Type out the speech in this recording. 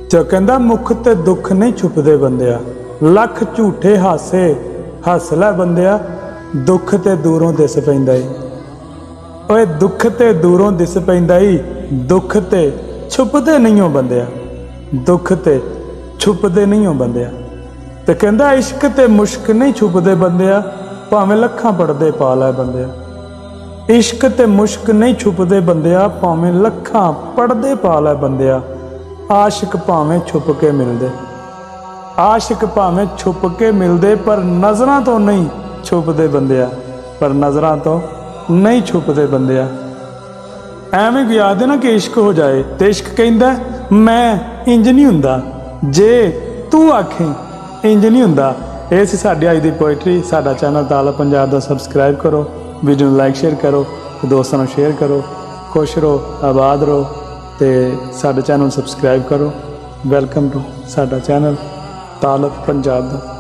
जो कहंदा मुख ते दुख नहीं छुपदे बंदिया, लख झूठे हासे हस लै बंदिया, दुख ते दूरों दिस पैंदा ई। ओए दुख ते दूरों दिस पैंदा ई, दुख ते छुपदे नहीं हो बंदिया, दुख ते छुपदे नहीं हो बंदिया। ते कहंदा इश्क ते मुश्क नहीं छुपदे बंदिया, भावें लखां पड़दे पा लै बंदिया। इश्क ते मुश्क नहीं छुपदे बंदिया, भावें लखां पड़दे पा लै बंदिया। आशिक भावें छुप के मिलदे, आशिक भावें छुप के मिलदे, पर नज़रां तो नहीं छुपदे बंदिया, पर नज़रां तो नहीं छुपदे बंदिया। एवें कोई आखदे ना कि इश्क हो जाए, तो इश्क कहंदा मैं इंज नहीं हुंदा, जे तू आखें इंज नहीं हुंदा। ये सी साडी अज दी पोइट्री। साडा चैनल तालब पंजाब दा सबसक्राइब करो, वीडियो नूं लाइक शेयर करो, दोस्तां नूं शेयर करो। खुश रहो, आबाद रहो, ते साडे चैनल सबसक्राइब करो। वैलकम टू साडा चैनल तालब पंजाब दा।